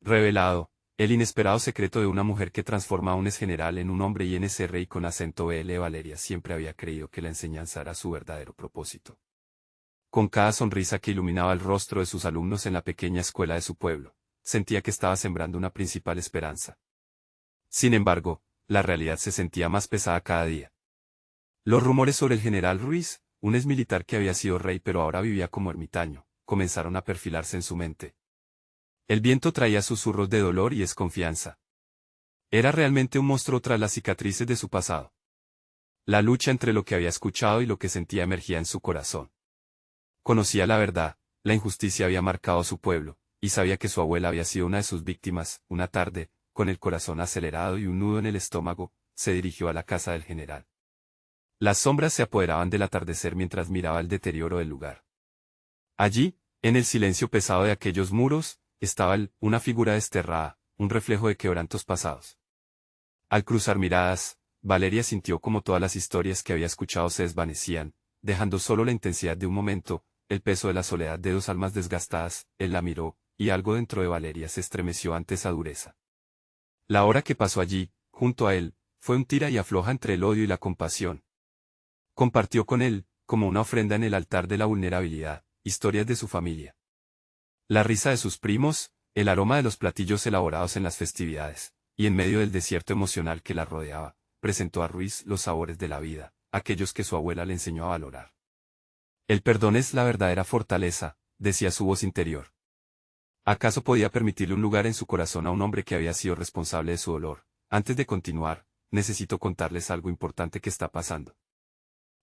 Revelado, el inesperado secreto de una mujer que transforma a un exgeneral en un hombre y en ese rey con acento BL. Valeria siempre había creído que la enseñanza era su verdadero propósito. Con cada sonrisa que iluminaba el rostro de sus alumnos en la pequeña escuela de su pueblo, sentía que estaba sembrando una principal esperanza. Sin embargo, la realidad se sentía más pesada cada día. Los rumores sobre el general Ruiz, un exmilitar que había sido rey pero ahora vivía como ermitaño, comenzaron a perfilarse en su mente. El viento traía susurros de dolor y desconfianza. Era realmente un monstruo tras las cicatrices de su pasado. La lucha entre lo que había escuchado y lo que sentía emergía en su corazón. Conocía la verdad, la injusticia había marcado a su pueblo, y sabía que su abuela había sido una de sus víctimas. Una tarde, con el corazón acelerado y un nudo en el estómago, se dirigió a la casa del general. Las sombras se apoderaban del atardecer mientras miraba el deterioro del lugar. Allí, en el silencio pesado de aquellos muros, estaba una figura desterrada, un reflejo de quebrantos pasados. Al cruzar miradas, Valeria sintió como todas las historias que había escuchado se desvanecían, dejando solo la intensidad de un momento, el peso de la soledad de dos almas desgastadas. Él la miró, y algo dentro de Valeria se estremeció ante esa dureza. La hora que pasó allí, junto a él, fue un tira y afloja entre el odio y la compasión. Compartió con él, como una ofrenda en el altar de la vulnerabilidad, historias de su familia. La risa de sus primos, el aroma de los platillos elaborados en las festividades, y en medio del desierto emocional que la rodeaba, presentó a Ruiz los sabores de la vida, aquellos que su abuela le enseñó a valorar. El perdón es la verdadera fortaleza, decía su voz interior. ¿Acaso podía permitirle un lugar en su corazón a un hombre que había sido responsable de su dolor? Antes de continuar, necesito contarles algo importante que está pasando.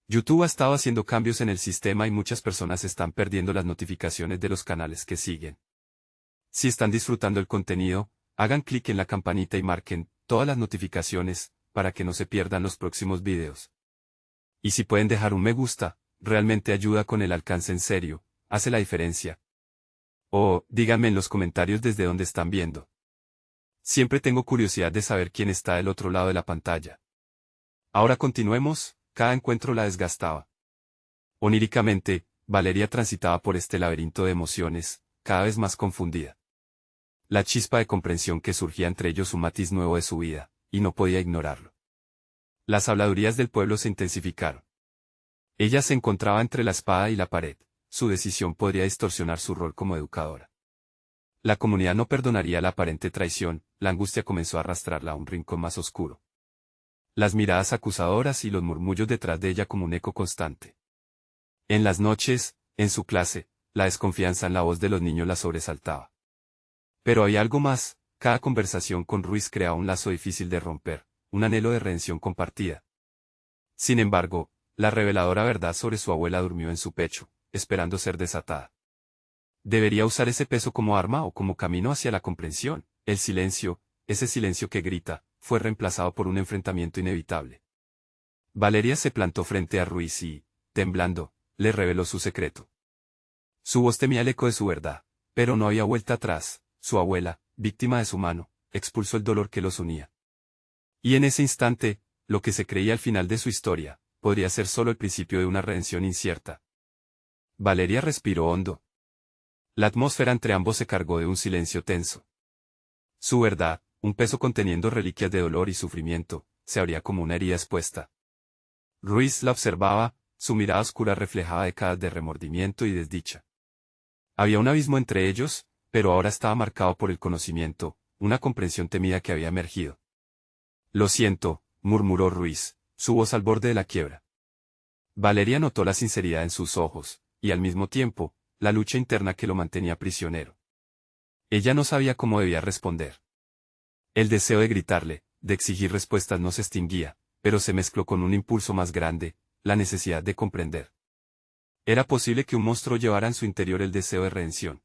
YouTube ha estado haciendo cambios en el sistema y muchas personas están perdiendo las notificaciones de los canales que siguen. Si están disfrutando el contenido, hagan clic en la campanita y marquen todas las notificaciones, para que no se pierdan los próximos videos. Y si pueden dejar un me gusta, realmente ayuda con el alcance en serio, hace la diferencia. O, díganme en los comentarios desde dónde están viendo. Siempre tengo curiosidad de saber quién está del otro lado de la pantalla. Ahora continuemos. Cada encuentro la desgastaba. Oníricamente, Valeria transitaba por este laberinto de emociones, cada vez más confundida. La chispa de comprensión que surgía entre ellos un matiz nuevo de su vida, y no podía ignorarlo. Las habladurías del pueblo se intensificaron. Ella se encontraba entre la espada y la pared, su decisión podría distorsionar su rol como educadora. La comunidad no perdonaría la aparente traición, la angustia comenzó a arrastrarla a un rincón más oscuro. Las miradas acusadoras y los murmullos detrás de ella como un eco constante. En las noches, en su clase, la desconfianza en la voz de los niños la sobresaltaba. Pero había algo más, cada conversación con Ruiz creaba un lazo difícil de romper, un anhelo de redención compartida. Sin embargo, la reveladora verdad sobre su abuela durmió en su pecho, esperando ser desatada. ¿Debería usar ese peso como arma o como camino hacia la comprensión? El silencio, ese silencio que grita, fue reemplazado por un enfrentamiento inevitable. Valeria se plantó frente a Ruiz y, temblando, le reveló su secreto. Su voz temía el eco de su verdad, pero no había vuelta atrás. Su abuela, víctima de su mano, expulsó el dolor que los unía. Y en ese instante, lo que se creía al final de su historia, podría ser solo el principio de una redención incierta. Valeria respiró hondo. La atmósfera entre ambos se cargó de un silencio tenso. Su verdad, un peso conteniendo reliquias de dolor y sufrimiento, se abría como una herida expuesta. Ruiz la observaba, su mirada oscura reflejaba décadas de remordimiento y desdicha. Había un abismo entre ellos, pero ahora estaba marcado por el conocimiento, una comprensión temida que había emergido. Lo siento, murmuró Ruiz, su voz al borde de la quiebra. Valeria notó la sinceridad en sus ojos, y al mismo tiempo, la lucha interna que lo mantenía prisionero. Ella no sabía cómo debía responder. El deseo de gritarle, de exigir respuestas no se extinguía, pero se mezcló con un impulso más grande, la necesidad de comprender. Era posible que un monstruo llevara en su interior el deseo de redención.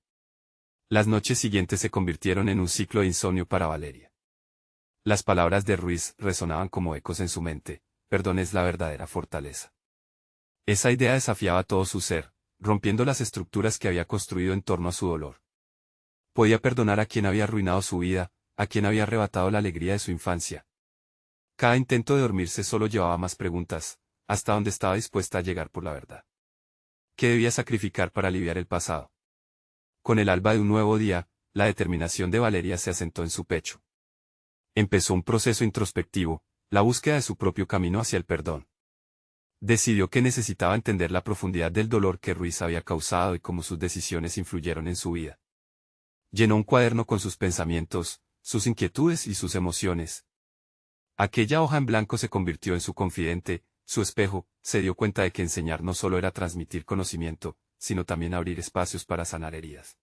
Las noches siguientes se convirtieron en un ciclo de insomnio para Valeria. Las palabras de Ruiz resonaban como ecos en su mente, perdón es la verdadera fortaleza. Esa idea desafiaba todo su ser, rompiendo las estructuras que había construido en torno a su dolor. Podía perdonar a quien había arruinado su vida, a quien había arrebatado la alegría de su infancia. Cada intento de dormirse solo llevaba más preguntas, hasta dónde estaba dispuesta a llegar por la verdad. ¿Qué debía sacrificar para aliviar el pasado? Con el alba de un nuevo día, la determinación de Valeria se asentó en su pecho. Empezó un proceso introspectivo, la búsqueda de su propio camino hacia el perdón. Decidió que necesitaba entender la profundidad del dolor que Ruiz había causado y cómo sus decisiones influyeron en su vida. Llenó un cuaderno con sus pensamientos, sus inquietudes y sus emociones. Aquella hoja en blanco se convirtió en su confidente, su espejo. Se dio cuenta de que enseñar no solo era transmitir conocimiento, sino también abrir espacios para sanar heridas.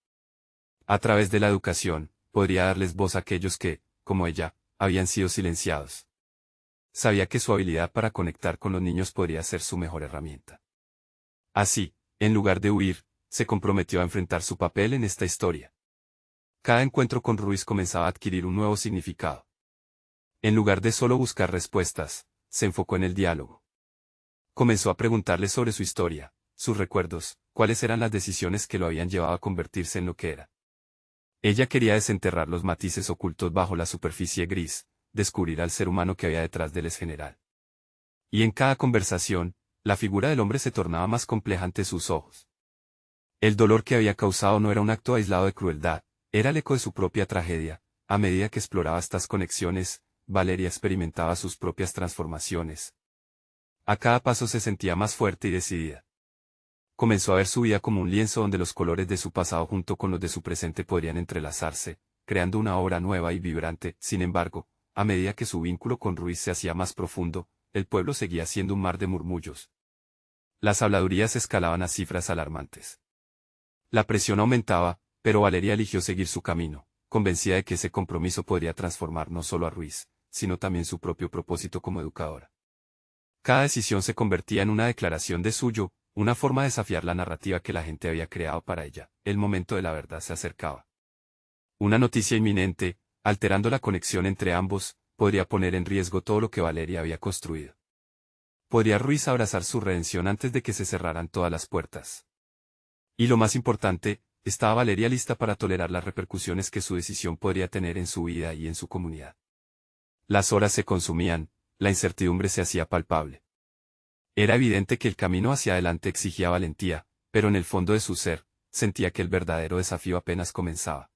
A través de la educación, podría darles voz a aquellos que, como ella, habían sido silenciados. Sabía que su habilidad para conectar con los niños podría ser su mejor herramienta. Así, en lugar de huir, se comprometió a enfrentar su papel en esta historia. Cada encuentro con Ruiz comenzaba a adquirir un nuevo significado. En lugar de solo buscar respuestas, se enfocó en el diálogo. Comenzó a preguntarle sobre su historia, sus recuerdos, cuáles eran las decisiones que lo habían llevado a convertirse en lo que era. Ella quería desenterrar los matices ocultos bajo la superficie gris, descubrir al ser humano que había detrás del general. Y en cada conversación, la figura del hombre se tornaba más compleja ante sus ojos. El dolor que había causado no era un acto aislado de crueldad, era el eco de su propia tragedia. A medida que exploraba estas conexiones, Valeria experimentaba sus propias transformaciones. A cada paso se sentía más fuerte y decidida. Comenzó a ver su vida como un lienzo donde los colores de su pasado junto con los de su presente podrían entrelazarse, creando una obra nueva y vibrante. Sin embargo, a medida que su vínculo con Ruiz se hacía más profundo, el pueblo seguía siendo un mar de murmullos. Las habladurías escalaban a cifras alarmantes. La presión aumentaba, pero Valeria eligió seguir su camino, convencida de que ese compromiso podría transformar no solo a Ruiz, sino también su propio propósito como educadora. Cada decisión se convertía en una declaración de suyo, una forma de desafiar la narrativa que la gente había creado para ella. El momento de la verdad se acercaba. Una noticia inminente, alterando la conexión entre ambos, podría poner en riesgo todo lo que Valeria había construido. ¿Podría Ruiz abrazar su redención antes de que se cerraran todas las puertas? Y lo más importante, ¿estaba Valeria lista para tolerar las repercusiones que su decisión podría tener en su vida y en su comunidad? Las horas se consumían, la incertidumbre se hacía palpable. Era evidente que el camino hacia adelante exigía valentía, pero en el fondo de su ser, sentía que el verdadero desafío apenas comenzaba.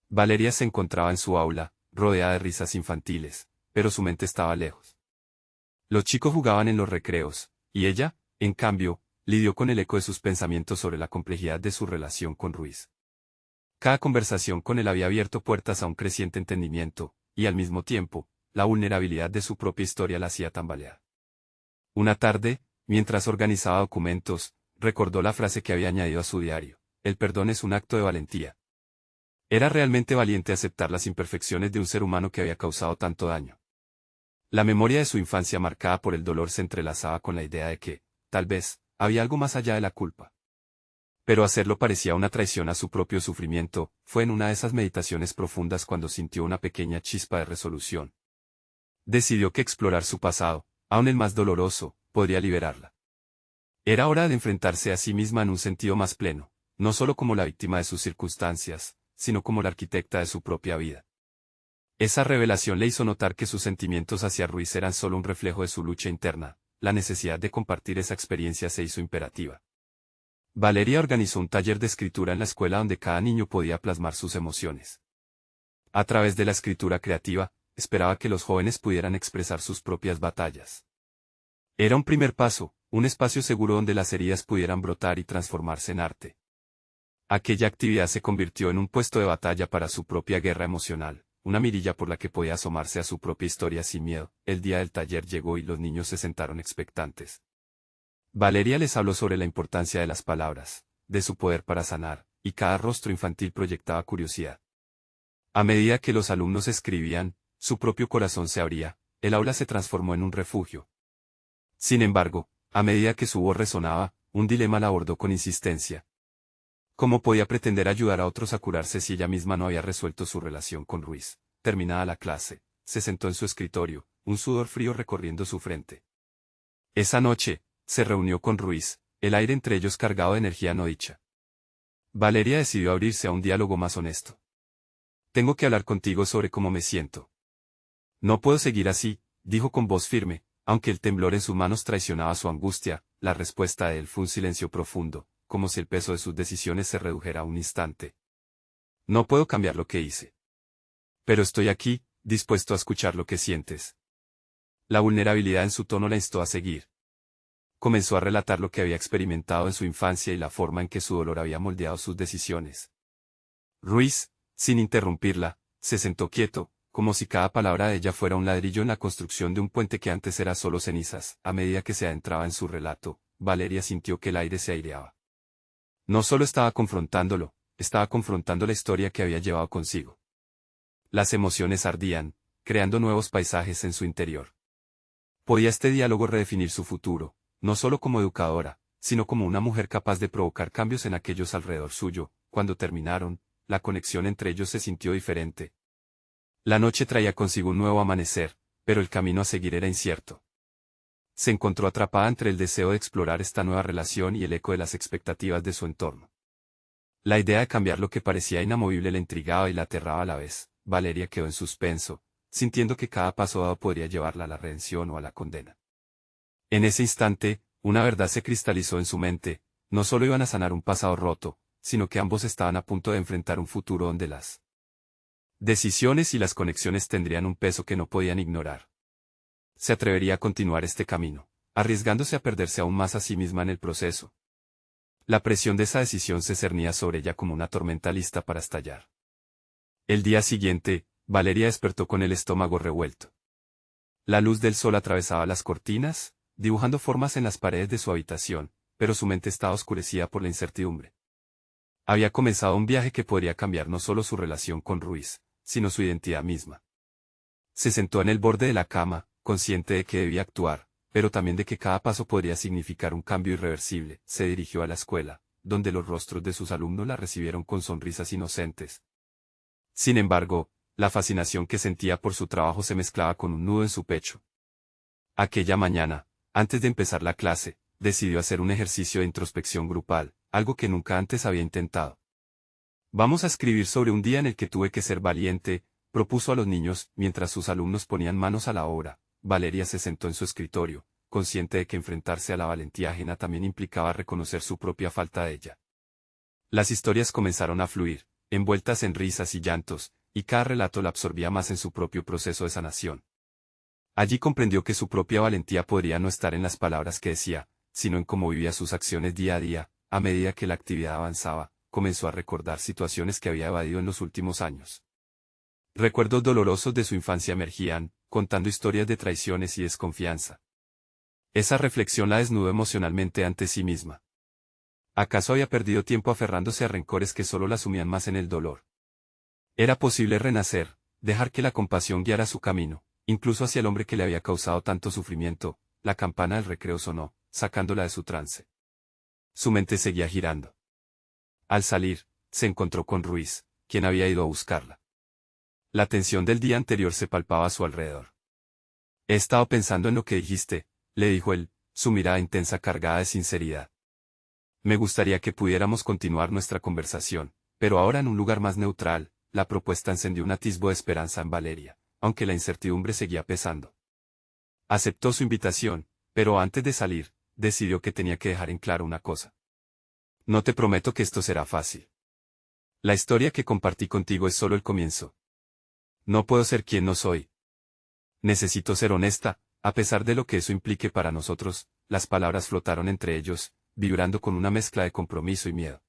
Valeria se encontraba en su aula, rodeada de risas infantiles, pero su mente estaba lejos. Los chicos jugaban en los recreos, y ella, en cambio, lidió con el eco de sus pensamientos sobre la complejidad de su relación con Ruiz. Cada conversación con él había abierto puertas a un creciente entendimiento, y al mismo tiempo, la vulnerabilidad de su propia historia la hacía tambalear. Una tarde, mientras organizaba documentos, recordó la frase que había añadido a su diario: el perdón es un acto de valentía. Era realmente valiente aceptar las imperfecciones de un ser humano que había causado tanto daño. La memoria de su infancia marcada por el dolor se entrelazaba con la idea de que, tal vez, había algo más allá de la culpa. Pero hacerlo parecía una traición a su propio sufrimiento. Fue en una de esas meditaciones profundas cuando sintió una pequeña chispa de resolución. Decidió que explorar su pasado, aun el más doloroso, podría liberarla. Era hora de enfrentarse a sí misma en un sentido más pleno, no solo como la víctima de sus circunstancias, sino como la arquitecta de su propia vida. Esa revelación le hizo notar que sus sentimientos hacia Ruiz eran solo un reflejo de su lucha interna. La necesidad de compartir esa experiencia se hizo imperativa. Valeria organizó un taller de escritura en la escuela donde cada niño podía plasmar sus emociones. A través de la escritura creativa, esperaba que los jóvenes pudieran expresar sus propias batallas. Era un primer paso, un espacio seguro donde las heridas pudieran brotar y transformarse en arte. Aquella actividad se convirtió en un puesto de batalla para su propia guerra emocional, una mirilla por la que podía asomarse a su propia historia sin miedo. El día del taller llegó y los niños se sentaron expectantes. Valeria les habló sobre la importancia de las palabras, de su poder para sanar, y cada rostro infantil proyectaba curiosidad. A medida que los alumnos escribían, su propio corazón se abría, el aula se transformó en un refugio. Sin embargo, a medida que su voz resonaba, un dilema la abordó con insistencia. ¿Cómo podía pretender ayudar a otros a curarse si ella misma no había resuelto su relación con Ruiz? Terminada la clase, se sentó en su escritorio, un sudor frío recorriendo su frente. Esa noche, se reunió con Ruiz, el aire entre ellos cargado de energía no dicha. Valeria decidió abrirse a un diálogo más honesto. Tengo que hablar contigo sobre cómo me siento. No puedo seguir así, dijo con voz firme, aunque el temblor en sus manos traicionaba su angustia. La respuesta de él fue un silencio profundo, como si el peso de sus decisiones se redujera a un instante. No puedo cambiar lo que hice. Pero estoy aquí, dispuesto a escuchar lo que sientes. La vulnerabilidad en su tono la instó a seguir. Comenzó a relatar lo que había experimentado en su infancia y la forma en que su dolor había moldeado sus decisiones. Ruiz, sin interrumpirla, se sentó quieto, como si cada palabra de ella fuera un ladrillo en la construcción de un puente que antes era solo cenizas. A medida que se adentraba en su relato, Valeria sintió que el aire se aireaba. No solo estaba confrontándolo, estaba confrontando la historia que había llevado consigo. Las emociones ardían, creando nuevos paisajes en su interior. ¿Podía este diálogo redefinir su futuro, no solo como educadora, sino como una mujer capaz de provocar cambios en aquellos alrededor suyo? Cuando terminaron, la conexión entre ellos se sintió diferente. La noche traía consigo un nuevo amanecer, pero el camino a seguir era incierto. Se encontró atrapada entre el deseo de explorar esta nueva relación y el eco de las expectativas de su entorno. La idea de cambiar lo que parecía inamovible la intrigaba y la aterraba a la vez. Valeria quedó en suspenso, sintiendo que cada paso dado podría llevarla a la redención o a la condena. En ese instante, una verdad se cristalizó en su mente: no solo iban a sanar un pasado roto, sino que ambos estaban a punto de enfrentar un futuro donde las decisiones y las conexiones tendrían un peso que no podían ignorar. Se atrevería a continuar este camino, arriesgándose a perderse aún más a sí misma en el proceso. La presión de esa decisión se cernía sobre ella como una tormenta lista para estallar. El día siguiente, Valeria despertó con el estómago revuelto. La luz del sol atravesaba las cortinas, dibujando formas en las paredes de su habitación, pero su mente estaba oscurecida por la incertidumbre. Había comenzado un viaje que podría cambiar no solo su relación con Ruiz, sino su identidad misma. Se sentó en el borde de la cama, consciente de que debía actuar, pero también de que cada paso podría significar un cambio irreversible. Se dirigió a la escuela, donde los rostros de sus alumnos la recibieron con sonrisas inocentes. Sin embargo, la fascinación que sentía por su trabajo se mezclaba con un nudo en su pecho. Aquella mañana, antes de empezar la clase, decidió hacer un ejercicio de introspección grupal, algo que nunca antes había intentado. Vamos a escribir sobre un día en el que tuve que ser valiente, propuso a los niños, mientras sus alumnos ponían manos a la obra. Valeria se sentó en su escritorio, consciente de que enfrentarse a la valentía ajena también implicaba reconocer su propia falta de ella. Las historias comenzaron a fluir, envueltas en risas y llantos, y cada relato la absorbía más en su propio proceso de sanación. Allí comprendió que su propia valentía podría no estar en las palabras que decía, sino en cómo vivía sus acciones día a día. A medida que la actividad avanzaba, comenzó a recordar situaciones que había evadido en los últimos años. Recuerdos dolorosos de su infancia emergían, contando historias de traiciones y desconfianza. Esa reflexión la desnudó emocionalmente ante sí misma. ¿Acaso había perdido tiempo aferrándose a rencores que solo la sumían más en el dolor? Era posible renacer, dejar que la compasión guiara su camino, incluso hacia el hombre que le había causado tanto sufrimiento. La campana del recreo sonó, sacándola de su trance. Su mente seguía girando. Al salir, se encontró con Ruiz, quien había ido a buscarla. La tensión del día anterior se palpaba a su alrededor. He estado pensando en lo que dijiste, le dijo él, su mirada intensa cargada de sinceridad. Me gustaría que pudiéramos continuar nuestra conversación, pero ahora en un lugar más neutral. La propuesta encendió un atisbo de esperanza en Valeria, aunque la incertidumbre seguía pesando. Aceptó su invitación, pero antes de salir, decidió que tenía que dejar en claro una cosa. No te prometo que esto será fácil. La historia que compartí contigo es solo el comienzo. No puedo ser quien no soy. Necesito ser honesta, a pesar de lo que eso implique para nosotros. Las palabras flotaron entre ellos, vibrando con una mezcla de compromiso y miedo.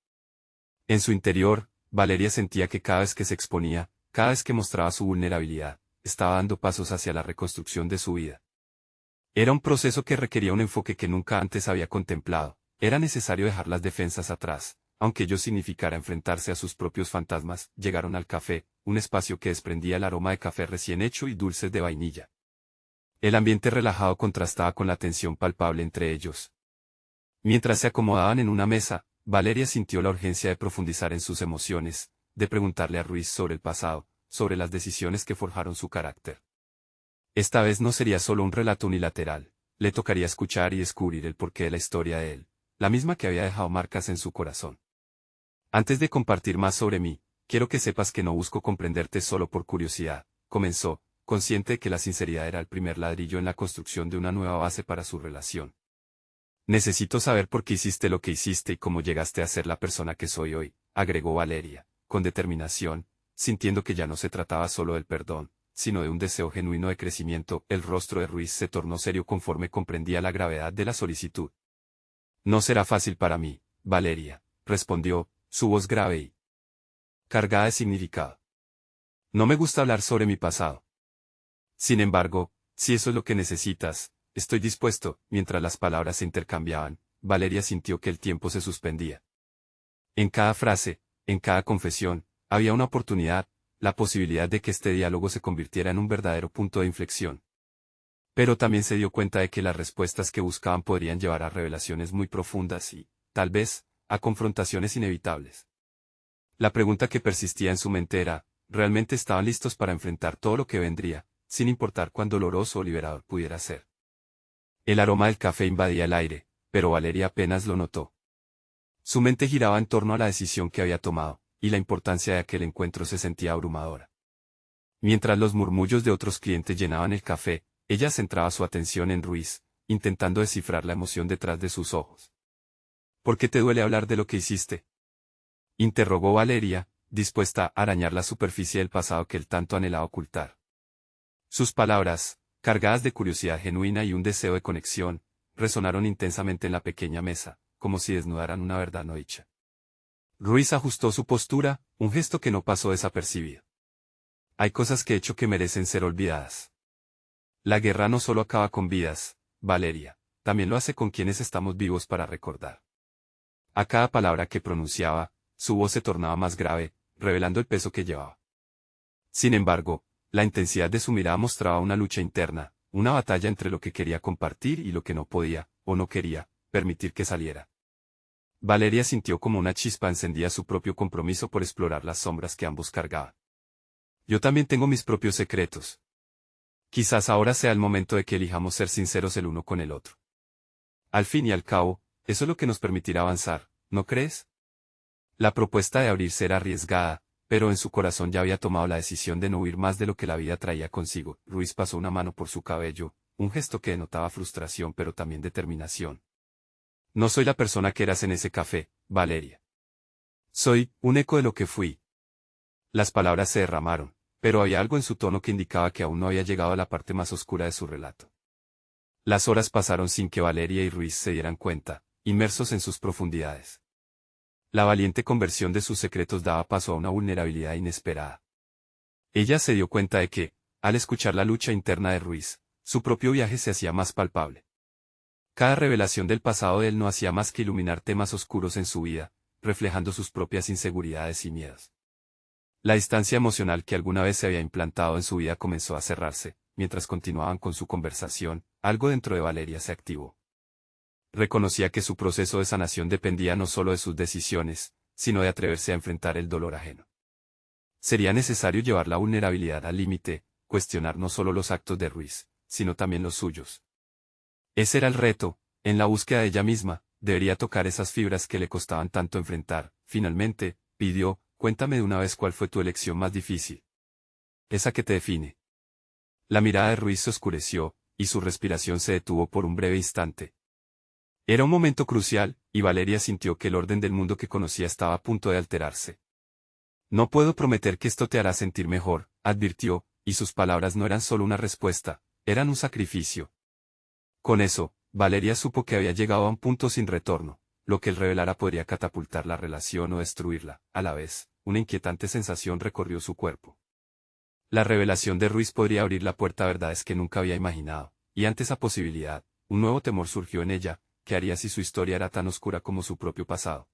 En su interior, Valeria sentía que cada vez que se exponía, cada vez que mostraba su vulnerabilidad, estaba dando pasos hacia la reconstrucción de su vida. Era un proceso que requería un enfoque que nunca antes había contemplado. Era necesario dejar las defensas atrás, aunque ello significara enfrentarse a sus propios fantasmas. Llegaron al café, un espacio que desprendía el aroma de café recién hecho y dulces de vainilla. El ambiente relajado contrastaba con la tensión palpable entre ellos. Mientras se acomodaban en una mesa, Valeria sintió la urgencia de profundizar en sus emociones, de preguntarle a Ruiz sobre el pasado, sobre las decisiones que forjaron su carácter. Esta vez no sería solo un relato unilateral, le tocaría escuchar y descubrir el porqué de la historia de él, la misma que había dejado marcas en su corazón. Antes de compartir más sobre mí, quiero que sepas que no busco comprenderte solo por curiosidad, comenzó, consciente de que la sinceridad era el primer ladrillo en la construcción de una nueva base para su relación. Necesito saber por qué hiciste lo que hiciste y cómo llegaste a ser la persona que soy hoy, agregó Valeria, con determinación, sintiendo que ya no se trataba solo del perdón, sino de un deseo genuino de crecimiento. El rostro de Ruiz se tornó serio conforme comprendía la gravedad de la solicitud. No será fácil para mí, Valeria, respondió, su voz grave y cargada de significado. No me gusta hablar sobre mi pasado. Sin embargo, si eso es lo que necesitas, estoy dispuesto. Mientras las palabras se intercambiaban, Valeria sintió que el tiempo se suspendía. En cada frase, en cada confesión, había una oportunidad, la posibilidad de que este diálogo se convirtiera en un verdadero punto de inflexión. Pero también se dio cuenta de que las respuestas que buscaban podrían llevar a revelaciones muy profundas y, tal vez, a confrontaciones inevitables. La pregunta que persistía en su mente era, ¿realmente estaban listos para enfrentar todo lo que vendría, sin importar cuán doloroso o liberador pudiera ser? El aroma del café invadía el aire, pero Valeria apenas lo notó. Su mente giraba en torno a la decisión que había tomado, y la importancia de aquel encuentro se sentía abrumadora. Mientras los murmullos de otros clientes llenaban el café, ella centraba su atención en Ruiz, intentando descifrar la emoción detrás de sus ojos. ¿Por qué te duele hablar de lo que hiciste?, interrogó Valeria, dispuesta a arañar la superficie del pasado que él tanto anhelaba ocultar. Sus palabras, cargadas de curiosidad genuina y un deseo de conexión, resonaron intensamente en la pequeña mesa, como si desnudaran una verdad no dicha. Ruiz ajustó su postura, un gesto que no pasó desapercibido. Hay cosas que he hecho que merecen ser olvidadas. La guerra no solo acaba con vidas, Valeria, también lo hace con quienes estamos vivos para recordar. A cada palabra que pronunciaba, su voz se tornaba más grave, revelando el peso que llevaba. Sin embargo, la intensidad de su mirada mostraba una lucha interna, una batalla entre lo que quería compartir y lo que no podía, o no quería, permitir que saliera. Valeria sintió como una chispa encendía su propio compromiso por explorar las sombras que ambos cargaban. Yo también tengo mis propios secretos. Quizás ahora sea el momento de que elijamos ser sinceros el uno con el otro. Al fin y al cabo, eso es lo que nos permitirá avanzar, ¿no crees? La propuesta de abrirse era arriesgada, pero en su corazón ya había tomado la decisión de no huir más de lo que la vida traía consigo. Ruiz pasó una mano por su cabello, un gesto que denotaba frustración pero también determinación. No soy la persona que eras en ese café, Valeria. Soy un eco de lo que fui. Las palabras se derramaron, pero había algo en su tono que indicaba que aún no había llegado a la parte más oscura de su relato. Las horas pasaron sin que Valeria y Ruiz se dieran cuenta, inmersos en sus profundidades. La valiente conversión de sus secretos daba paso a una vulnerabilidad inesperada. Ella se dio cuenta de que, al escuchar la lucha interna de Ruiz, su propio viaje se hacía más palpable. Cada revelación del pasado de él no hacía más que iluminar temas oscuros en su vida, reflejando sus propias inseguridades y miedos. La distancia emocional que alguna vez se había implantado en su vida comenzó a cerrarse. Mientras continuaban con su conversación, algo dentro de Valeria se activó. Reconocía que su proceso de sanación dependía no solo de sus decisiones, sino de atreverse a enfrentar el dolor ajeno. Sería necesario llevar la vulnerabilidad al límite, cuestionar no solo los actos de Ruiz, sino también los suyos. Ese era el reto, en la búsqueda de ella misma, debería tocar esas fibras que le costaban tanto enfrentar. Finalmente, pidió, cuéntame de una vez cuál fue tu elección más difícil. Esa que te define. La mirada de Ruiz se oscureció, y su respiración se detuvo por un breve instante. Era un momento crucial, y Valeria sintió que el orden del mundo que conocía estaba a punto de alterarse. No puedo prometer que esto te hará sentir mejor, advirtió, y sus palabras no eran solo una respuesta, eran un sacrificio. Con eso, Valeria supo que había llegado a un punto sin retorno, lo que él revelara podría catapultar la relación o destruirla. A la vez, una inquietante sensación recorrió su cuerpo. La revelación de Ruiz podría abrir la puerta a verdades que nunca había imaginado, y ante esa posibilidad, un nuevo temor surgió en ella. ¿Qué haría si su historia era tan oscura como su propio pasado?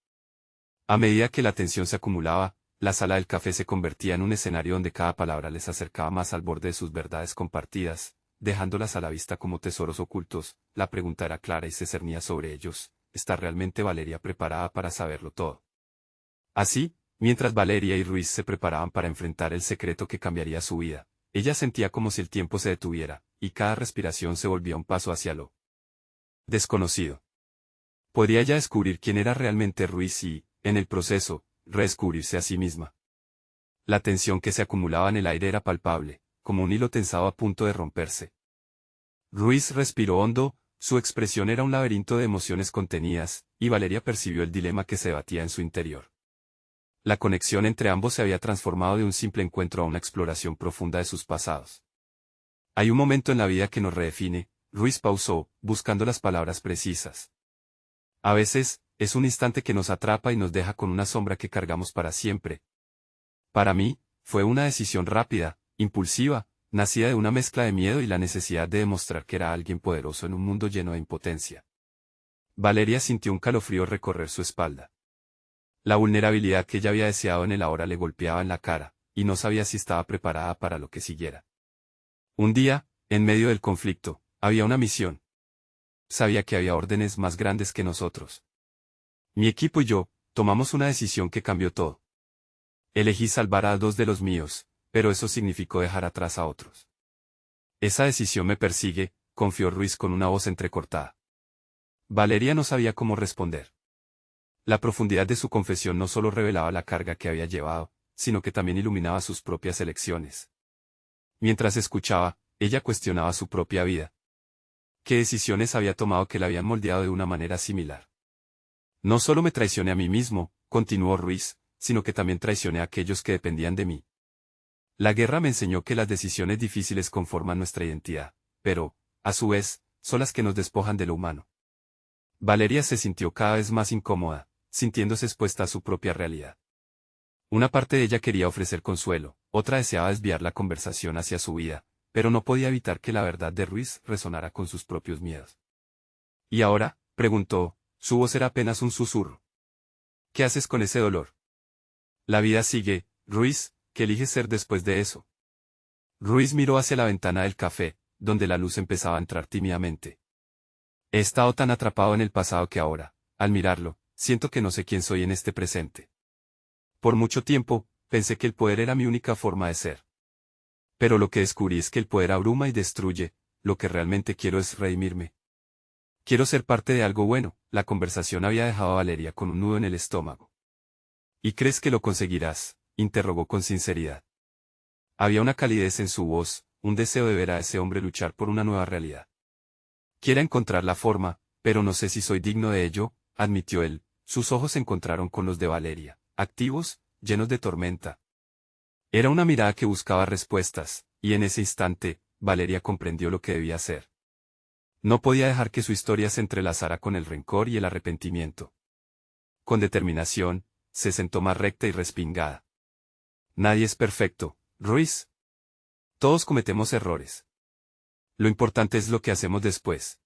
A medida que la tensión se acumulaba, la sala del café se convertía en un escenario donde cada palabra les acercaba más al borde de sus verdades compartidas, dejándolas a la vista como tesoros ocultos. La pregunta era clara y se cernía sobre ellos: ¿está realmente Valeria preparada para saberlo todo? Así, mientras Valeria y Ruiz se preparaban para enfrentar el secreto que cambiaría su vida, ella sentía como si el tiempo se detuviera, y cada respiración se volvía un paso hacia lo desconocido. Podría ya descubrir quién era realmente Ruiz y, en el proceso, redescubrirse a sí misma. La tensión que se acumulaba en el aire era palpable, como un hilo tensado a punto de romperse. Ruiz respiró hondo, su expresión era un laberinto de emociones contenidas, y Valeria percibió el dilema que se debatía en su interior. La conexión entre ambos se había transformado de un simple encuentro a una exploración profunda de sus pasados. Hay un momento en la vida que nos redefine, Ruiz pausó, buscando las palabras precisas. A veces, es un instante que nos atrapa y nos deja con una sombra que cargamos para siempre. Para mí, fue una decisión rápida, impulsiva, nacida de una mezcla de miedo y la necesidad de demostrar que era alguien poderoso en un mundo lleno de impotencia. Valeria sintió un calofrío recorrer su espalda. La vulnerabilidad que ella había deseado en él ahora le golpeaba en la cara, y no sabía si estaba preparada para lo que siguiera. Un día, en medio del conflicto, había una misión. Sabía que había órdenes más grandes que nosotros. Mi equipo y yo, tomamos una decisión que cambió todo. Elegí salvar a 2 de los míos, pero eso significó dejar atrás a otros. Esa decisión me persigue, confió Ruiz con una voz entrecortada. Valeria no sabía cómo responder. La profundidad de su confesión no solo revelaba la carga que había llevado, sino que también iluminaba sus propias elecciones. Mientras escuchaba, ella cuestionaba su propia vida. ¿Qué decisiones había tomado que la habían moldeado de una manera similar? No solo me traicioné a mí mismo, continuó Ruiz, sino que también traicioné a aquellos que dependían de mí. La guerra me enseñó que las decisiones difíciles conforman nuestra identidad, pero, a su vez, son las que nos despojan de lo humano. Valeria se sintió cada vez más incómoda, sintiéndose expuesta a su propia realidad. Una parte de ella quería ofrecer consuelo, otra deseaba desviar la conversación hacia su vida, pero no podía evitar que la verdad de Ruiz resonara con sus propios miedos. ¿Y ahora?, preguntó, su voz era apenas un susurro. ¿Qué haces con ese dolor? La vida sigue, Ruiz, ¿qué eliges ser después de eso? Ruiz miró hacia la ventana del café, donde la luz empezaba a entrar tímidamente. He estado tan atrapado en el pasado que ahora, al mirarlo, siento que no sé quién soy en este presente. Por mucho tiempo, pensé que el poder era mi única forma de ser. Pero lo que descubrí es que el poder abruma y destruye, lo que realmente quiero es redimirme. Quiero ser parte de algo bueno, la conversación había dejado a Valeria con un nudo en el estómago. ¿Y crees que lo conseguirás?, interrogó con sinceridad. Había una calidez en su voz, un deseo de ver a ese hombre luchar por una nueva realidad. Quiero encontrar la forma, pero no sé si soy digno de ello, admitió él. Sus ojos se encontraron con los de Valeria, activos, llenos de tormenta. Era una mirada que buscaba respuestas, y en ese instante, Valeria comprendió lo que debía hacer. No podía dejar que su historia se entrelazara con el rencor y el arrepentimiento. Con determinación, se sentó más recta y respingada. Nadie es perfecto, Ruiz. Todos cometemos errores. Lo importante es lo que hacemos después.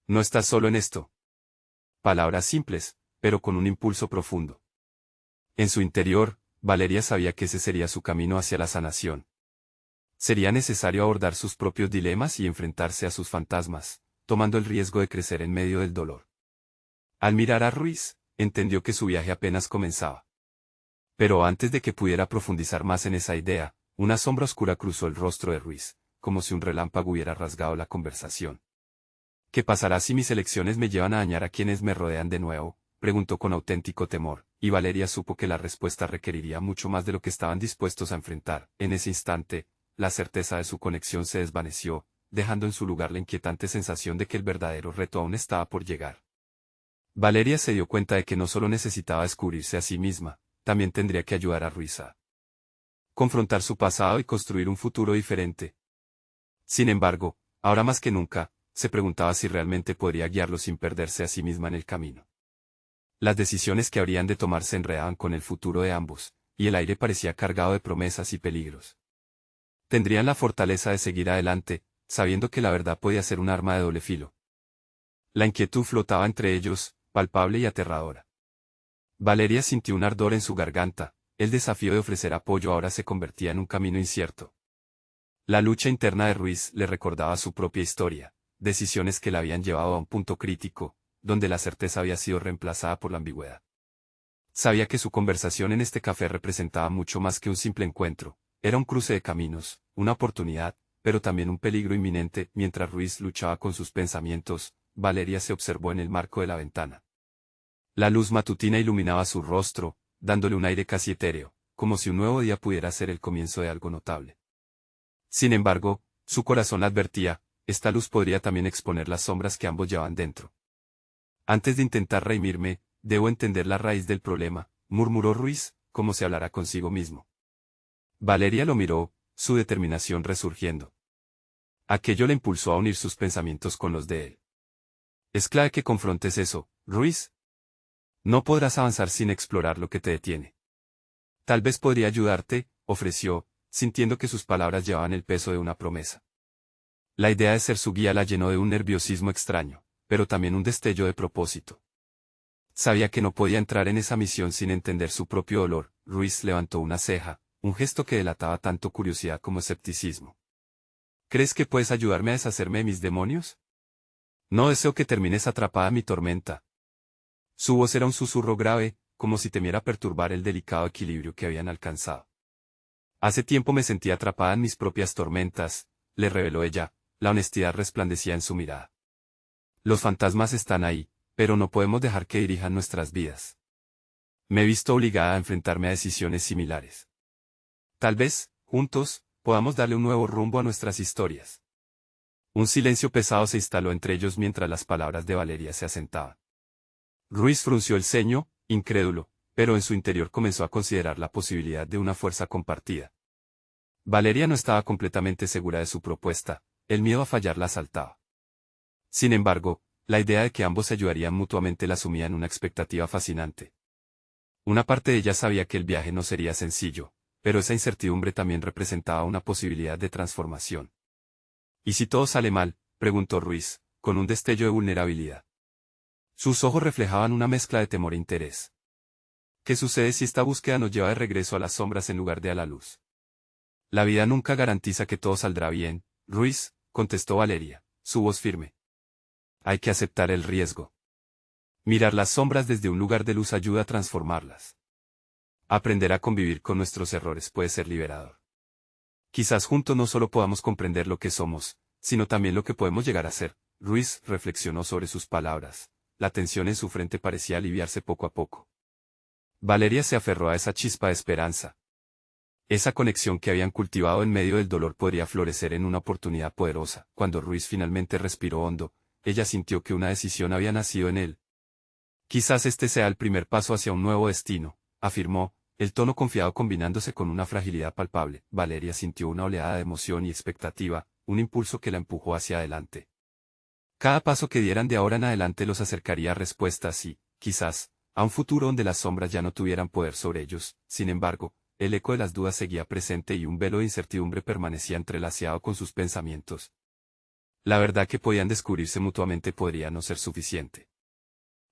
No estás solo en esto. Palabras simples, pero con un impulso profundo. En su interior, Valeria sabía que ese sería su camino hacia la sanación. Sería necesario abordar sus propios dilemas y enfrentarse a sus fantasmas, tomando el riesgo de crecer en medio del dolor. Al mirar a Ruiz, entendió que su viaje apenas comenzaba. Pero antes de que pudiera profundizar más en esa idea, una sombra oscura cruzó el rostro de Ruiz, como si un relámpago hubiera rasgado la conversación. ¿Qué pasará si mis elecciones me llevan a dañar a quienes me rodean de nuevo?, preguntó con auténtico temor, y Valeria supo que la respuesta requeriría mucho más de lo que estaban dispuestos a enfrentar. En ese instante, la certeza de su conexión se desvaneció, dejando en su lugar la inquietante sensación de que el verdadero reto aún estaba por llegar. Valeria se dio cuenta de que no solo necesitaba descubrirse a sí misma, también tendría que ayudar a Ruiz a confrontar su pasado y construir un futuro diferente. Sin embargo, ahora más que nunca, se preguntaba si realmente podría guiarlo sin perderse a sí misma en el camino. Las decisiones que habrían de tomar se enredaban con el futuro de ambos, y el aire parecía cargado de promesas y peligros. Tendrían la fortaleza de seguir adelante, sabiendo que la verdad podía ser un arma de doble filo. La inquietud flotaba entre ellos, palpable y aterradora. Valeria sintió un ardor en su garganta, el desafío de ofrecer apoyo ahora se convertía en un camino incierto. La lucha interna de Ruiz le recordaba su propia historia, decisiones que la habían llevado a un punto crítico, donde la certeza había sido reemplazada por la ambigüedad. Sabía que su conversación en este café representaba mucho más que un simple encuentro, era un cruce de caminos, una oportunidad, pero también un peligro inminente. Mientras Ruiz luchaba con sus pensamientos, Valeria se observó en el marco de la ventana. La luz matutina iluminaba su rostro, dándole un aire casi etéreo, como si un nuevo día pudiera ser el comienzo de algo notable. Sin embargo, su corazón la advertía, esta luz podría también exponer las sombras que ambos llevaban dentro. Antes de intentar redimirme, debo entender la raíz del problema, murmuró Ruiz, como si hablara consigo mismo. Valeria lo miró, su determinación resurgiendo. Aquello le impulsó a unir sus pensamientos con los de él. Es clave que confrontes eso, Ruiz. No podrás avanzar sin explorar lo que te detiene. Tal vez podría ayudarte, ofreció, sintiendo que sus palabras llevaban el peso de una promesa. La idea de ser su guía la llenó de un nerviosismo extraño, pero también un destello de propósito. Sabía que no podía entrar en esa misión sin entender su propio dolor. Ruiz levantó una ceja, un gesto que delataba tanto curiosidad como escepticismo. ¿Crees que puedes ayudarme a deshacerme de mis demonios? No deseo que termines atrapada en mi tormenta. Su voz era un susurro grave, como si temiera perturbar el delicado equilibrio que habían alcanzado. Hace tiempo me sentía atrapada en mis propias tormentas, le reveló ella, la honestidad resplandecía en su mirada. Los fantasmas están ahí, pero no podemos dejar que dirijan nuestras vidas. Me he visto obligada a enfrentarme a decisiones similares. Tal vez, juntos, podamos darle un nuevo rumbo a nuestras historias. Un silencio pesado se instaló entre ellos mientras las palabras de Valeria se asentaban. Ruiz frunció el ceño, incrédulo, pero en su interior comenzó a considerar la posibilidad de una fuerza compartida. Valeria no estaba completamente segura de su propuesta, el miedo a fallar la asaltaba. Sin embargo, la idea de que ambos se ayudarían mutuamente la sumía en una expectativa fascinante. Una parte de ella sabía que el viaje no sería sencillo, pero esa incertidumbre también representaba una posibilidad de transformación. ¿Y si todo sale mal?, preguntó Ruiz, con un destello de vulnerabilidad. Sus ojos reflejaban una mezcla de temor e interés. ¿Qué sucede si esta búsqueda nos lleva de regreso a las sombras en lugar de a la luz? La vida nunca garantiza que todo saldrá bien, Ruiz, contestó Valeria, su voz firme. Hay que aceptar el riesgo. Mirar las sombras desde un lugar de luz ayuda a transformarlas. Aprender a convivir con nuestros errores puede ser liberador. Quizás juntos no solo podamos comprender lo que somos, sino también lo que podemos llegar a ser. Ruiz reflexionó sobre sus palabras. La tensión en su frente parecía aliviarse poco a poco. Valeria se aferró a esa chispa de esperanza. Esa conexión que habían cultivado en medio del dolor podría florecer en una oportunidad poderosa. Cuando Ruiz finalmente respiró hondo, ella sintió que una decisión había nacido en él. Quizás este sea el primer paso hacia un nuevo destino, afirmó, el tono confiado combinándose con una fragilidad palpable. Valeria sintió una oleada de emoción y expectativa, un impulso que la empujó hacia adelante. Cada paso que dieran de ahora en adelante los acercaría a respuestas y, quizás, a un futuro donde las sombras ya no tuvieran poder sobre ellos. Sin embargo, el eco de las dudas seguía presente y un velo de incertidumbre permanecía entrelazado con sus pensamientos. La verdad que podían descubrirse mutuamente podría no ser suficiente.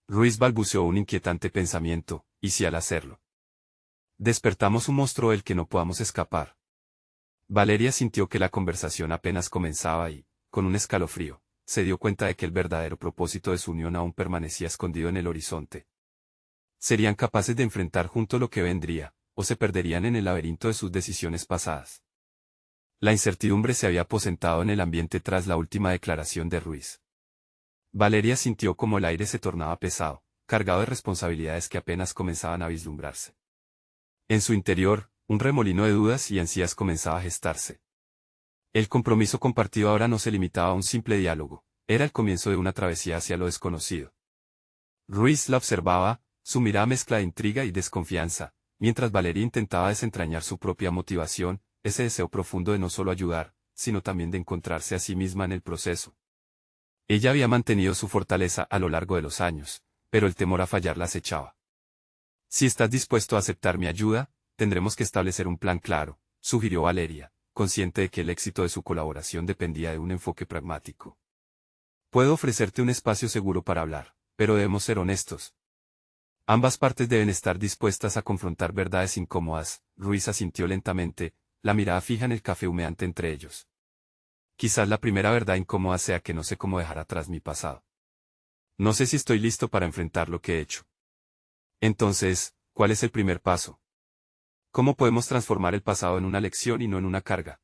Ruiz balbuceó un inquietante pensamiento, ¿y si al hacerlo despertamos un monstruo del que no podamos escapar? Valeria sintió que la conversación apenas comenzaba y, con un escalofrío, se dio cuenta de que el verdadero propósito de su unión aún permanecía escondido en el horizonte. ¿Serían capaces de enfrentar juntos lo que vendría, o se perderían en el laberinto de sus decisiones pasadas? La incertidumbre se había aposentado en el ambiente tras la última declaración de Ruiz. Valeria sintió como el aire se tornaba pesado, cargado de responsabilidades que apenas comenzaban a vislumbrarse. En su interior, un remolino de dudas y ansias comenzaba a gestarse. El compromiso compartido ahora no se limitaba a un simple diálogo, era el comienzo de una travesía hacia lo desconocido. Ruiz la observaba, su mirada mezcla de intriga y desconfianza, mientras Valeria intentaba desentrañar su propia motivación, ese deseo profundo de no solo ayudar, sino también de encontrarse a sí misma en el proceso. Ella había mantenido su fortaleza a lo largo de los años, pero el temor a fallar la acechaba. Si estás dispuesto a aceptar mi ayuda, tendremos que establecer un plan claro, sugirió Valeria, consciente de que el éxito de su colaboración dependía de un enfoque pragmático. Puedo ofrecerte un espacio seguro para hablar, pero debemos ser honestos. Ambas partes deben estar dispuestas a confrontar verdades incómodas. Ruiz asintió lentamente, la mirada fija en el café humeante entre ellos. Quizás la primera verdad incómoda sea que no sé cómo dejar atrás mi pasado. No sé si estoy listo para enfrentar lo que he hecho. Entonces, ¿cuál es el primer paso? ¿Cómo podemos transformar el pasado en una lección y no en una carga?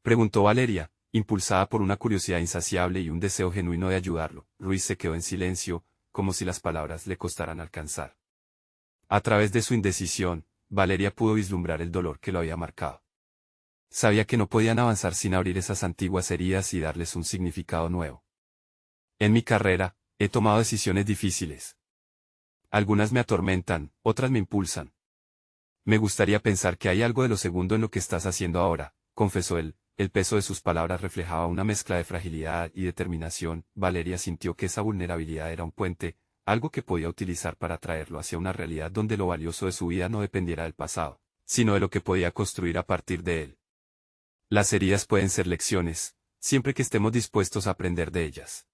Preguntó Valeria, impulsada por una curiosidad insaciable y un deseo genuino de ayudarlo. Ruiz se quedó en silencio, como si las palabras le costaran alcanzar. A través de su indecisión, Valeria pudo vislumbrar el dolor que lo había marcado. Sabía que no podían avanzar sin abrir esas antiguas heridas y darles un significado nuevo. En mi carrera, he tomado decisiones difíciles. Algunas me atormentan, otras me impulsan. Me gustaría pensar que hay algo de lo segundo en lo que estás haciendo ahora, confesó él. El peso de sus palabras reflejaba una mezcla de fragilidad y determinación. Valeria sintió que esa vulnerabilidad era un puente, algo que podía utilizar para traerlo hacia una realidad donde lo valioso de su vida no dependiera del pasado, sino de lo que podía construir a partir de él. Las heridas pueden ser lecciones, siempre que estemos dispuestos a aprender de ellas.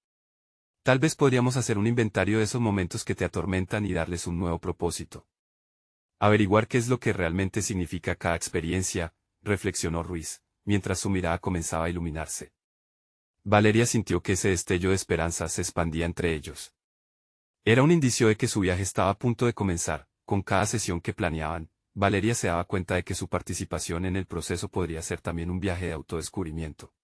Tal vez podríamos hacer un inventario de esos momentos que te atormentan y darles un nuevo propósito. Averiguar qué es lo que realmente significa cada experiencia, reflexionó Ruiz, mientras su mirada comenzaba a iluminarse. Valeria sintió que ese destello de esperanza se expandía entre ellos. Era un indicio de que su viaje estaba a punto de comenzar. Con cada sesión que planeaban, Valeria se daba cuenta de que su participación en el proceso podría ser también un viaje de autodescubrimiento.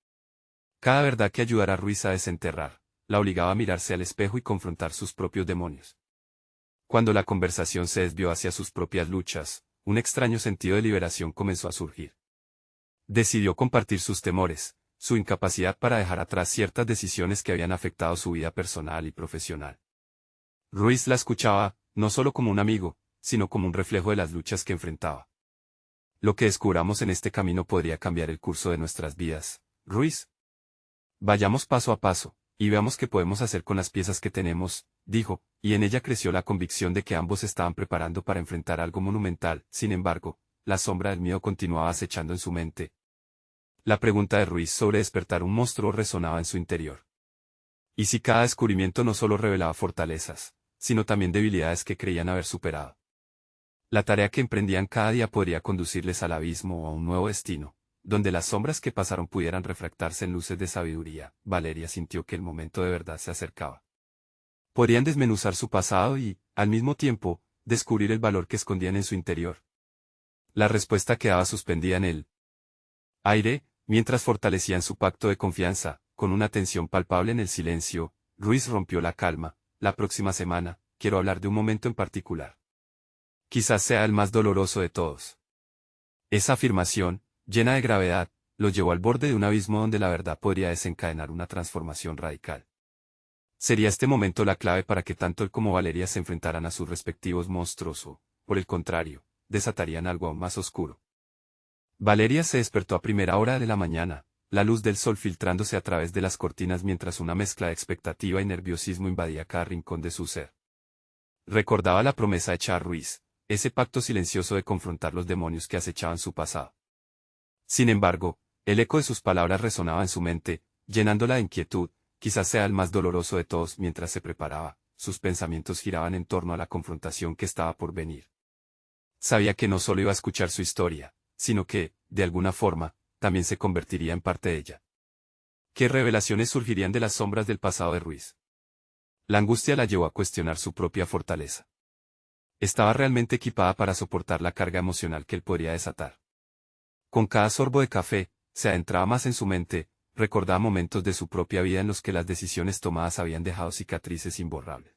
Cada verdad que ayudara a Ruiz a desenterrar, la obligaba a mirarse al espejo y confrontar sus propios demonios. Cuando la conversación se desvió hacia sus propias luchas, un extraño sentido de liberación comenzó a surgir. Decidió compartir sus temores, su incapacidad para dejar atrás ciertas decisiones que habían afectado su vida personal y profesional. Ruiz la escuchaba, no solo como un amigo, sino como un reflejo de las luchas que enfrentaba. Lo que descubramos en este camino podría cambiar el curso de nuestras vidas, Ruiz. Vayamos paso a paso, y veamos qué podemos hacer con las piezas que tenemos, dijo, y en ella creció la convicción de que ambos estaban preparando para enfrentar algo monumental. Sin embargo, la sombra del miedo continuaba acechando en su mente. La pregunta de Ruiz sobre despertar un monstruo resonaba en su interior. ¿Y si cada descubrimiento no solo revelaba fortalezas, sino también debilidades que creían haber superado? La tarea que emprendían cada día podría conducirles al abismo o a un nuevo destino, donde las sombras que pasaron pudieran refractarse en luces de sabiduría. Valeria sintió que el momento de verdad se acercaba. Podrían desmenuzar su pasado y, al mismo tiempo, descubrir el valor que escondían en su interior. La respuesta quedaba suspendida en el aire, mientras fortalecían su pacto de confianza, con una tensión palpable en el silencio. Ruiz rompió la calma. La próxima semana, quiero hablar de un momento en particular. Quizás sea el más doloroso de todos. Esa afirmación, llena de gravedad, los llevó al borde de un abismo donde la verdad podría desencadenar una transformación radical. ¿Sería este momento la clave para que tanto él como Valeria se enfrentaran a sus respectivos monstruos o, por el contrario, desatarían algo aún más oscuro? Valeria se despertó a primera hora de la mañana, la luz del sol filtrándose a través de las cortinas mientras una mezcla de expectativa y nerviosismo invadía cada rincón de su ser. Recordaba la promesa hecha a Ruiz, ese pacto silencioso de confrontar los demonios que acechaban su pasado. Sin embargo, el eco de sus palabras resonaba en su mente, llenándola de inquietud. Quizás sea el más doloroso de todos. Mientras se preparaba, sus pensamientos giraban en torno a la confrontación que estaba por venir. Sabía que no solo iba a escuchar su historia, sino que, de alguna forma, también se convertiría en parte de ella. ¿Qué revelaciones surgirían de las sombras del pasado de Ruiz? La angustia la llevó a cuestionar su propia fortaleza. ¿Estaba realmente equipada para soportar la carga emocional que él podría desatar? Con cada sorbo de café, se adentraba más en su mente, recordaba momentos de su propia vida en los que las decisiones tomadas habían dejado cicatrices imborrables.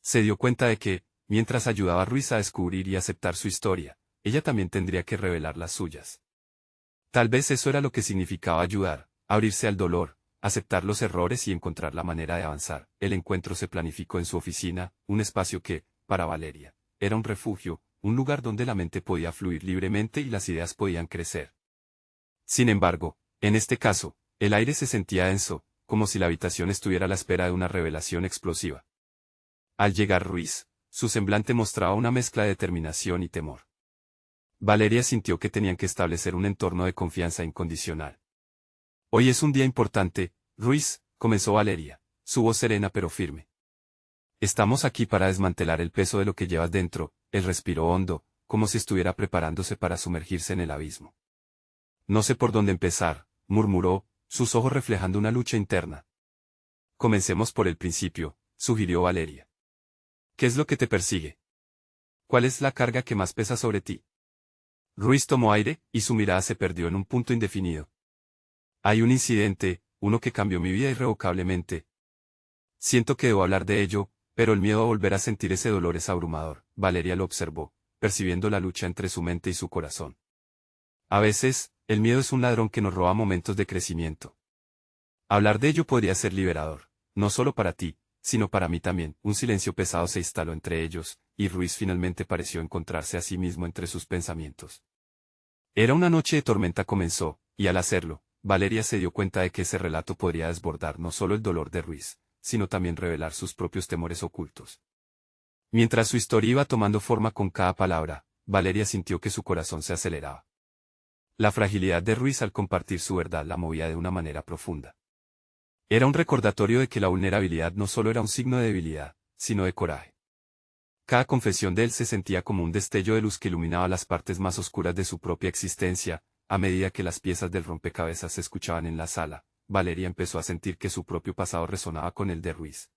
Se dio cuenta de que, mientras ayudaba a Ruiz a descubrir y aceptar su historia, ella también tendría que revelar las suyas. Tal vez eso era lo que significaba ayudar, abrirse al dolor, aceptar los errores y encontrar la manera de avanzar. El encuentro se planificó en su oficina, un espacio que, para Valeria, era un refugio, un lugar donde la mente podía fluir libremente y las ideas podían crecer. Sin embargo, en este caso, el aire se sentía denso, como si la habitación estuviera a la espera de una revelación explosiva. Al llegar Ruiz, su semblante mostraba una mezcla de determinación y temor. Valeria sintió que tenían que establecer un entorno de confianza incondicional. Hoy es un día importante, Ruiz, comenzó Valeria, su voz serena pero firme. Estamos aquí para desmantelar el peso de lo que llevas dentro. Él respiró hondo, como si estuviera preparándose para sumergirse en el abismo. No sé por dónde empezar, murmuró, sus ojos reflejando una lucha interna. Comencemos por el principio, sugirió Valeria. ¿Qué es lo que te persigue? ¿Cuál es la carga que más pesa sobre ti? Ruiz tomó aire, y su mirada se perdió en un punto indefinido. Hay un incidente, uno que cambió mi vida irrevocablemente. Siento que debo hablar de ello, pero el miedo a volver a sentir ese dolor es abrumador. Valeria lo observó, percibiendo la lucha entre su mente y su corazón. A veces, el miedo es un ladrón que nos roba momentos de crecimiento. Hablar de ello podría ser liberador, no solo para ti, sino para mí también. Un silencio pesado se instaló entre ellos, y Ruiz finalmente pareció encontrarse a sí mismo entre sus pensamientos. Era una noche de tormenta comenzó, y al hacerlo, Valeria se dio cuenta de que ese relato podría desbordar no solo el dolor de Ruiz, sino también revelar sus propios temores ocultos. Mientras su historia iba tomando forma con cada palabra, Valeria sintió que su corazón se aceleraba. La fragilidad de Ruiz al compartir su verdad la movía de una manera profunda. Era un recordatorio de que la vulnerabilidad no solo era un signo de debilidad, sino de coraje. Cada confesión de él se sentía como un destello de luz que iluminaba las partes más oscuras de su propia existencia. A medida que las piezas del rompecabezas se escuchaban en la sala, Valeria empezó a sentir que su propio pasado resonaba con el de Ruiz.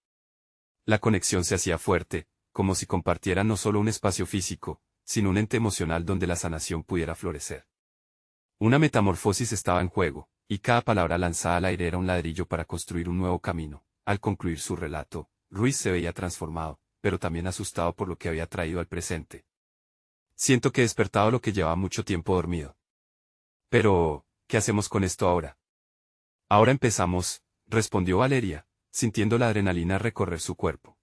La conexión se hacía fuerte, como si compartieran no solo un espacio físico, sino un ente emocional donde la sanación pudiera florecer. Una metamorfosis estaba en juego, y cada palabra lanzada al aire era un ladrillo para construir un nuevo camino. Al concluir su relato, Ruiz se veía transformado, pero también asustado por lo que había traído al presente. Siento que he despertado lo que llevaba mucho tiempo dormido. Pero, ¿qué hacemos con esto ahora? Ahora empezamos, respondió Valeria, sintiendo la adrenalina recorrer su cuerpo.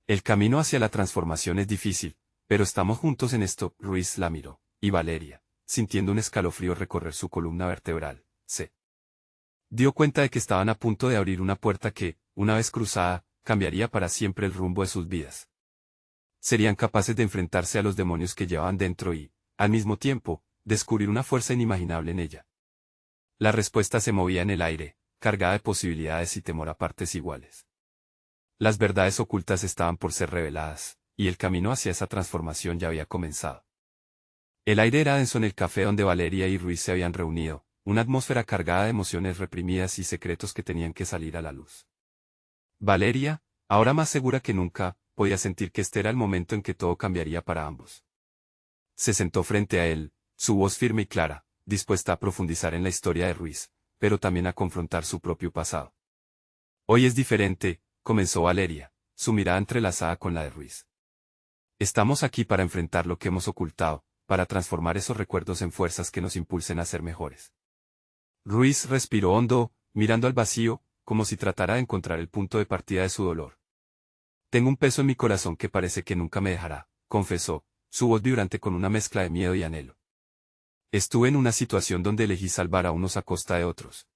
El camino hacia la transformación es difícil, pero estamos juntos en esto. Ruiz la miró, y Valeria, sintiendo un escalofrío recorrer su columna vertebral, se dio cuenta de que estaban a punto de abrir una puerta que, una vez cruzada, cambiaría para siempre el rumbo de sus vidas. Serían capaces de enfrentarse a los demonios que llevaban dentro y, al mismo tiempo, descubrir una fuerza inimaginable en ella. La respuesta se movía en el aire, cargada de posibilidades y temor a partes iguales. Las verdades ocultas estaban por ser reveladas, y el camino hacia esa transformación ya había comenzado. El aire era denso en el café donde Valeria y Ruiz se habían reunido, una atmósfera cargada de emociones reprimidas y secretos que tenían que salir a la luz. Valeria, ahora más segura que nunca, podía sentir que este era el momento en que todo cambiaría para ambos. Se sentó frente a él, su voz firme y clara, dispuesta a profundizar en la historia de Ruiz, pero también a confrontar su propio pasado. Hoy es diferente, comenzó Valeria, su mirada entrelazada con la de Ruiz. Estamos aquí para enfrentar lo que hemos ocultado, para transformar esos recuerdos en fuerzas que nos impulsen a ser mejores. Ruiz respiró hondo, mirando al vacío, como si tratara de encontrar el punto de partida de su dolor. Tengo un peso en mi corazón que parece que nunca me dejará, confesó, su voz vibrante con una mezcla de miedo y anhelo. Estuve en una situación donde elegí salvar a unos a costa de otros.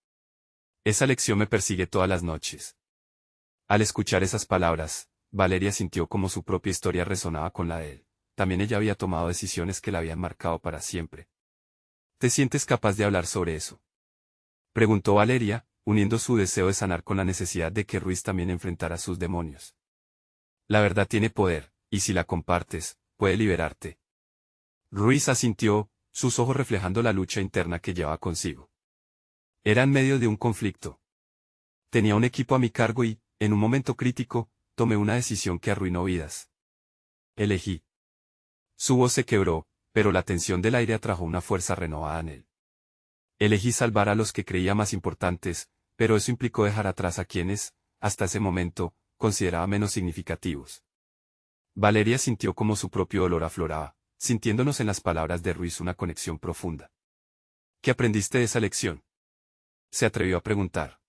Esa lección me persigue todas las noches. Al escuchar esas palabras, Valeria sintió como su propia historia resonaba con la de él. También ella había tomado decisiones que la habían marcado para siempre. ¿Te sientes capaz de hablar sobre eso?, preguntó Valeria, uniendo su deseo de sanar con la necesidad de que Ruiz también enfrentara sus demonios. La verdad tiene poder, y si la compartes, puede liberarte. Ruiz asintió, sus ojos reflejando la lucha interna que llevaba consigo. Era en medio de un conflicto. Tenía un equipo a mi cargo y, en un momento crítico, tomé una decisión que arruinó vidas. Elegí. Su voz se quebró, pero la tensión del aire atrajo una fuerza renovada en él. Elegí salvar a los que creía más importantes, pero eso implicó dejar atrás a quienes, hasta ese momento, consideraba menos significativos. Valeria sintió como su propio dolor afloraba, sintiéndonos en las palabras de Ruiz una conexión profunda. ¿Qué aprendiste de esa lección?, se atrevió a preguntar.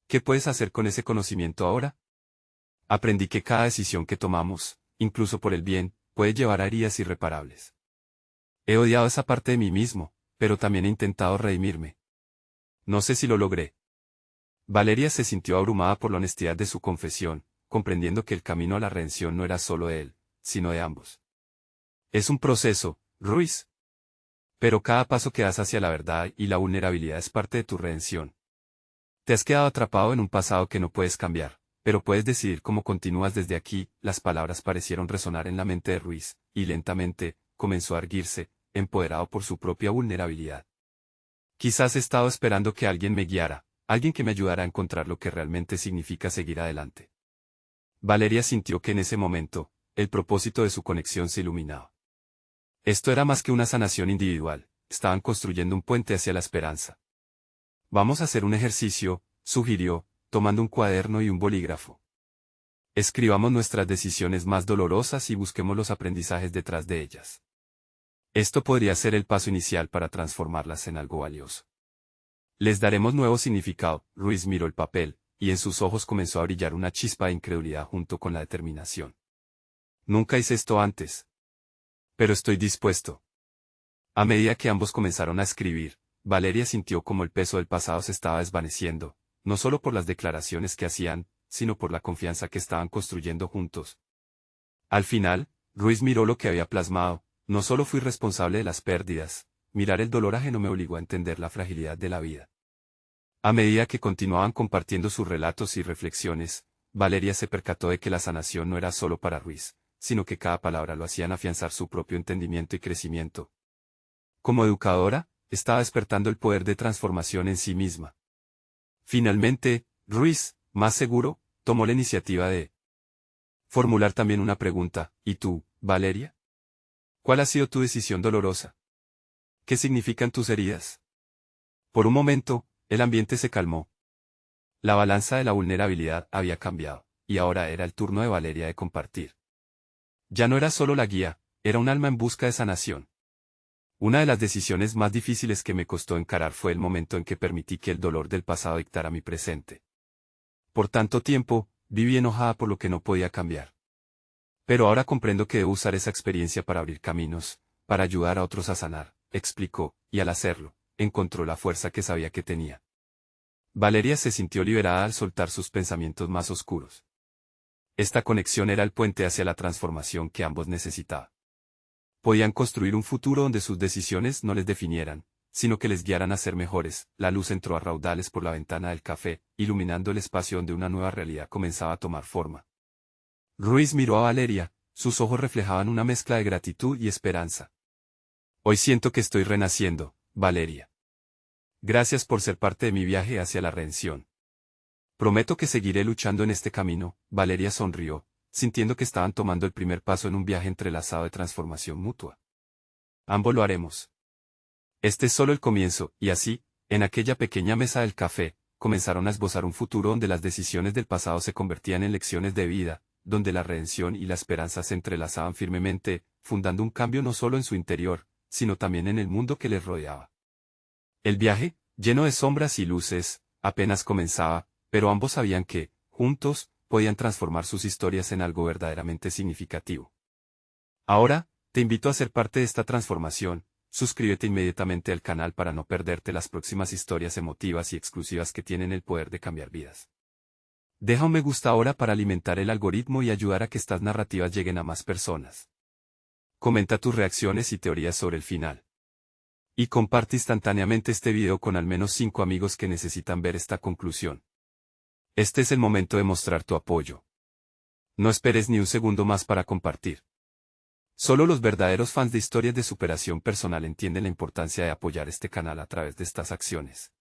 ¿Qué puedes hacer con ese conocimiento ahora? Aprendí que cada decisión que tomamos, incluso por el bien, puede llevar a heridas irreparables. He odiado esa parte de mí mismo, pero también he intentado redimirme. No sé si lo logré. Valeria se sintió abrumada por la honestidad de su confesión, comprendiendo que el camino a la redención no era solo de él, sino de ambos. Es un proceso, Ruiz. Pero cada paso que das hacia la verdad y la vulnerabilidad es parte de tu redención. Te has quedado atrapado en un pasado que no puedes cambiar, pero puedes decidir cómo continúas desde aquí. Las palabras parecieron resonar en la mente de Ruiz, y lentamente, comenzó a erguirse, empoderado por su propia vulnerabilidad. Quizás he estado esperando que alguien me guiara, alguien que me ayudara a encontrar lo que realmente significa seguir adelante. Valeria sintió que en ese momento, el propósito de su conexión se iluminaba. Esto era más que una sanación individual, estaban construyendo un puente hacia la esperanza. Vamos a hacer un ejercicio, sugirió, tomando un cuaderno y un bolígrafo. Escribamos nuestras decisiones más dolorosas y busquemos los aprendizajes detrás de ellas. Esto podría ser el paso inicial para transformarlas en algo valioso. Les daremos nuevo significado. Ruiz miró el papel, y en sus ojos comenzó a brillar una chispa de incredulidad junto con la determinación. Nunca hice esto antes. Pero estoy dispuesto. A medida que ambos comenzaron a escribir, Valeria sintió como el peso del pasado se estaba desvaneciendo, no solo por las declaraciones que hacían, sino por la confianza que estaban construyendo juntos. Al final, Ruiz miró lo que había plasmado: no solo fui responsable de las pérdidas, mirar el dolor ajeno me obligó a entender la fragilidad de la vida. A medida que continuaban compartiendo sus relatos y reflexiones, Valeria se percató de que la sanación no era solo para Ruiz, sino que cada palabra lo hacían afianzar su propio entendimiento y crecimiento. Como educadora, estaba despertando el poder de transformación en sí misma. Finalmente, Ruiz, más seguro, tomó la iniciativa de formular también una pregunta: ¿y tú, Valeria? ¿Cuál ha sido tu decisión dolorosa? ¿Qué significan tus heridas? Por un momento, el ambiente se calmó. La balanza de la vulnerabilidad había cambiado, y ahora era el turno de Valeria de compartir. Ya no era solo la guía, era un alma en busca de sanación. Una de las decisiones más difíciles que me costó encarar fue el momento en que permití que el dolor del pasado dictara mi presente. Por tanto tiempo, viví enojada por lo que no podía cambiar. Pero ahora comprendo que debo usar esa experiencia para abrir caminos, para ayudar a otros a sanar, explicó, y al hacerlo, encontró la fuerza que sabía que tenía. Valeria se sintió liberada al soltar sus pensamientos más oscuros. Esta conexión era el puente hacia la transformación que ambos necesitaban. Podían construir un futuro donde sus decisiones no les definieran, sino que les guiaran a ser mejores. La luz entró a raudales por la ventana del café, iluminando el espacio donde una nueva realidad comenzaba a tomar forma. Ruiz miró a Valeria, sus ojos reflejaban una mezcla de gratitud y esperanza. Hoy siento que estoy renaciendo, Valeria. Gracias por ser parte de mi viaje hacia la redención. Prometo que seguiré luchando en este camino. Valeria sonrió, sintiendo que estaban tomando el primer paso en un viaje entrelazado de transformación mutua. Ambos lo haremos. Este es solo el comienzo, y así, en aquella pequeña mesa del café, comenzaron a esbozar un futuro donde las decisiones del pasado se convertían en lecciones de vida, donde la redención y la esperanza se entrelazaban firmemente, fundando un cambio no solo en su interior, sino también en el mundo que les rodeaba. El viaje, lleno de sombras y luces, apenas comenzaba, pero ambos sabían que, juntos, podían transformar sus historias en algo verdaderamente significativo. Ahora, te invito a ser parte de esta transformación. Suscríbete inmediatamente al canal para no perderte las próximas historias emotivas y exclusivas que tienen el poder de cambiar vidas. Deja un me gusta ahora para alimentar el algoritmo y ayudar a que estas narrativas lleguen a más personas. Comenta tus reacciones y teorías sobre el final. Y comparte instantáneamente este video con al menos 5 amigos que necesitan ver esta conclusión. Este es el momento de mostrar tu apoyo. No esperes ni un segundo más para compartir. Solo los verdaderos fans de historias de superación personal entienden la importancia de apoyar este canal a través de estas acciones.